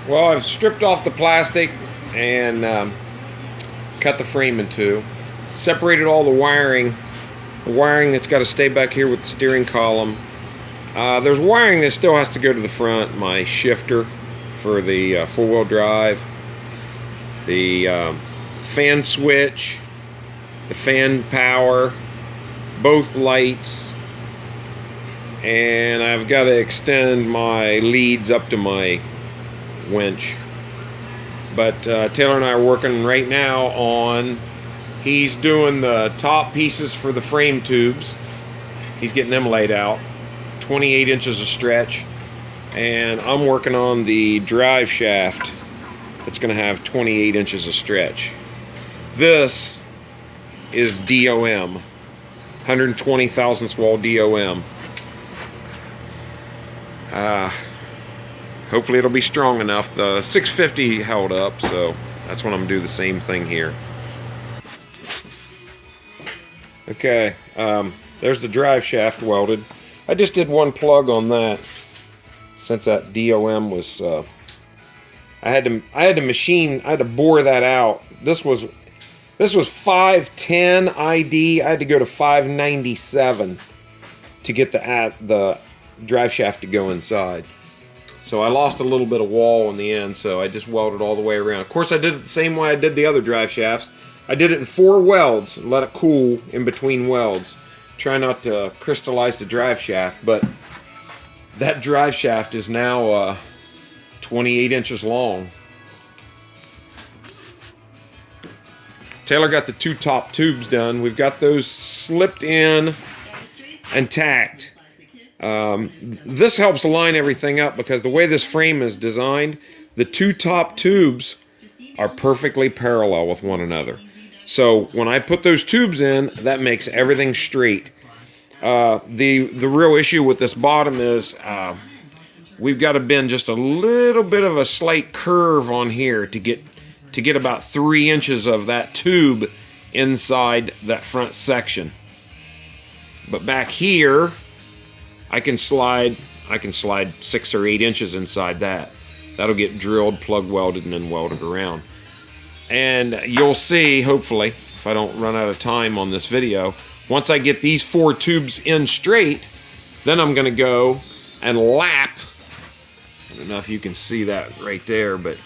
Well, I've stripped off the plastic and cut the frame in two. Separated all the wiring that's got to stay back here with the steering column. There's wiring that still has to go to the front. My shifter for the four-wheel drive, the fan switch, the fan power, both lights, and I've got to extend my leads up to my winch. But Taylor and I are working right now on, he's doing the top pieces for the frame tubes. He's getting them laid out, 28 inches of stretch, and I'm working on the drive shaft that's going to have 28 inches of stretch. This is DOM, 120 thousandths wall DOM. Hopefully it'll be strong enough. The 650 held up, so that's when I'm gonna do the same thing here. Okay, there's the drive shaft welded. I just did one plug on that since that DOM was. I had to bore that out. This was 510 ID. I had to go to 597 to get the drive shaft to go inside. So I lost a little bit of wall in the end, so I just welded all the way around. Of course, I did it the same way I did the other drive shafts. I did it in 4 welds and let it cool in between welds. Try not to crystallize the drive shaft, but that drive shaft is now 28 inches long. Taylor got the 2 top tubes done. We've got those slipped in and tacked. This helps line everything up because the way this frame is designed, the 2 top tubes are perfectly parallel with one another. So when I put those tubes in, that makes everything straight. The real issue with this bottom is we've got to bend just a little bit of a slight curve on here to get about 3 inches of that tube inside that front section. But back here, I can slide 6 or 8 inches inside that. That'll get drilled, plug welded, and then welded around. And you'll see, hopefully, if I don't run out of time on this video, once I get these 4 tubes in straight, then I'm going to go and lap. I don't know if you can see that right there, but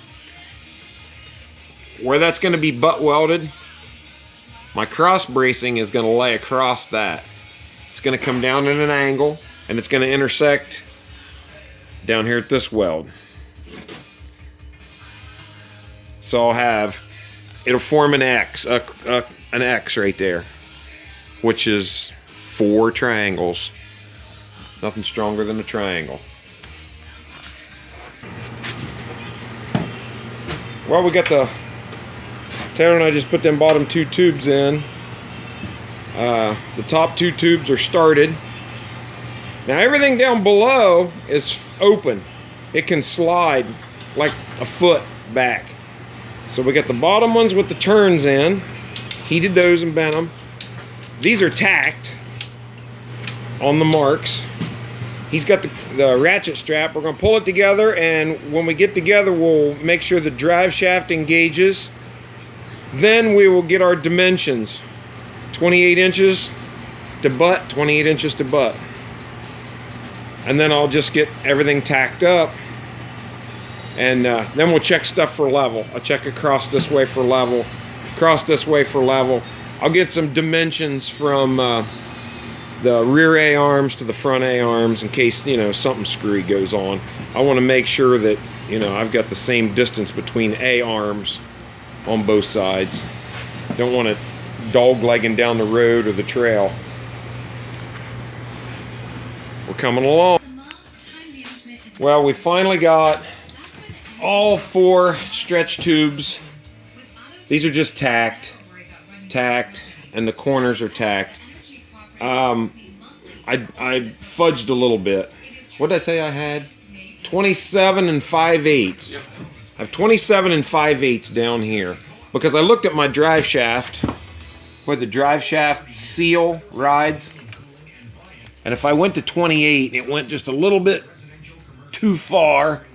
where that's going to be butt welded, my cross bracing is going to lay across that. It's going to come down at an angle, and it's going to intersect down here at this weld. So it'll form an X, an X right there, which is 4 triangles. Nothing stronger than a triangle. Well, we got Taylor and I just put them bottom 2 tubes in. The top 2 tubes are started. Now everything down below is open. It can slide like a foot back. So we got the bottom ones with the turns in. Heated those and bent them. These are tacked on the marks. He's got the ratchet strap. We're going to pull it together, and when we get together, we'll make sure the drive shaft engages. Then we will get our dimensions. 28 inches to butt, 28 inches to butt. And then I'll just get everything tacked up, and then we'll check stuff for level. I'll check across this way for level, across this way for level. I'll get some dimensions from the rear A-arms to the front A-arms in case, something screwy goes on. I want to make sure that, I've got the same distance between A-arms on both sides. Don't want it dog-legging down the road or the trail. We're coming along. Well, we finally got all 4 stretch tubes. These are just tacked, and the corners are tacked. I fudged a little bit. What did I say I had? 27 and 5/8. I have 27 and 5/8 down here because I looked at my drive shaft where the drive shaft seal rides, and if I went to 28, it went just a little bit too far,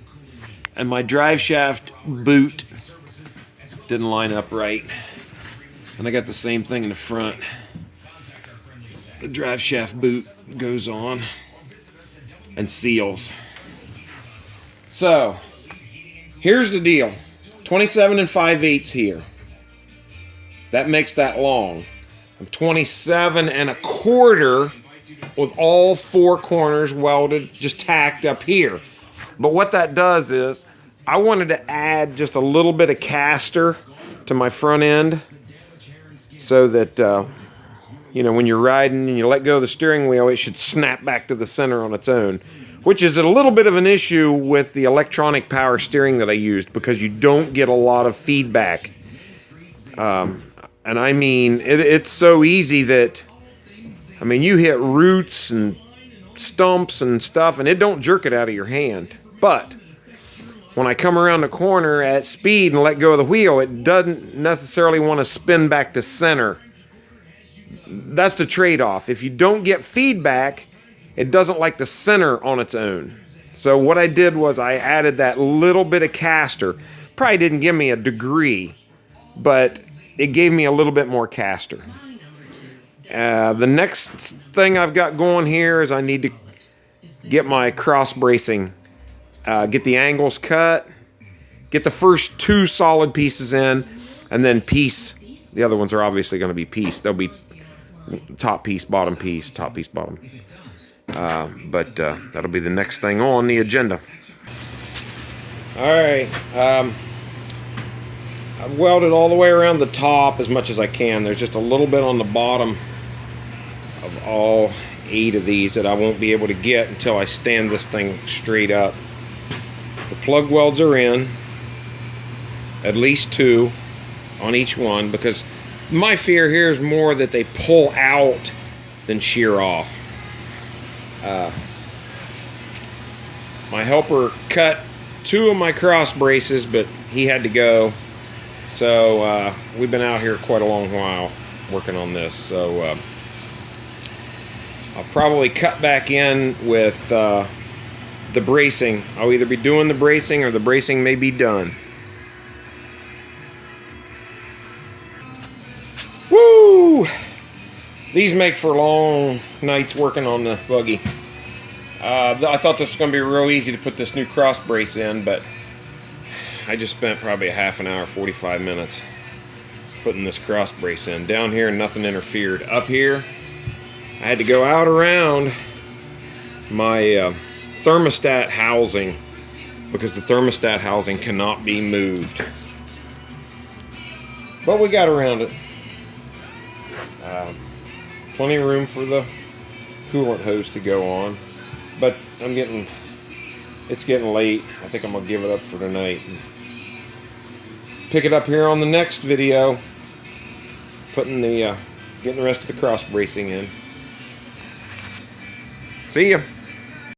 And my drive shaft boot didn't line up right. And I got the same thing in the front. The drive shaft boot goes on and seals. So, here's the deal. 27 5/8 here. That makes that long. I'm 27 1/4 with all 4 corners welded, just tacked up here. But what that does is, I wanted to add just a little bit of caster to my front end so that, when you're riding and you let go of the steering wheel, it should snap back to the center on its own, which is a little bit of an issue with the electronic power steering that I used because you don't get a lot of feedback. And I mean, it's so easy that, you hit roots and stumps and stuff, and it don't jerk it out of your hand. But when I come around the corner at speed and let go of the wheel, it doesn't necessarily want to spin back to center. That's the trade-off. If you don't get feedback, it doesn't like to center on its own. So what I did was I added that little bit of caster. Probably didn't give me a degree, but it gave me a little bit more caster. The next thing I've got going here is I need to get my cross bracing, get the angles cut, get the first 2 solid pieces in, and then piece. The other ones are obviously going to be pieced. They'll be top piece, bottom piece, top piece, bottom. But that'll be the next thing on the agenda. All right. I've welded all the way around the top as much as I can. There's just a little bit on the bottom of all 8 of these that I won't be able to get until I stand this thing straight up. The plug welds are in, at least 2 on each one, because my fear here is more that they pull out than shear off. My helper cut 2 of my cross braces, but he had to go. So we've been out here quite a long while working on this. So I'll probably cut back in with the bracing. I'll either be doing the bracing or the bracing may be done. Woo! These make for long nights working on the buggy. I thought this was going to be real easy to put this new cross brace in, but I just spent probably a half an hour, 45 minutes putting this cross brace in. Down here, nothing interfered. Up here, I had to go out around my thermostat housing because the thermostat housing cannot be moved. But we got around it. Plenty of room for the coolant hose to go on. But it's getting late. I think I'm going to give it up for tonight. Pick it up here on the next video. Getting the rest of the cross bracing in. See ya.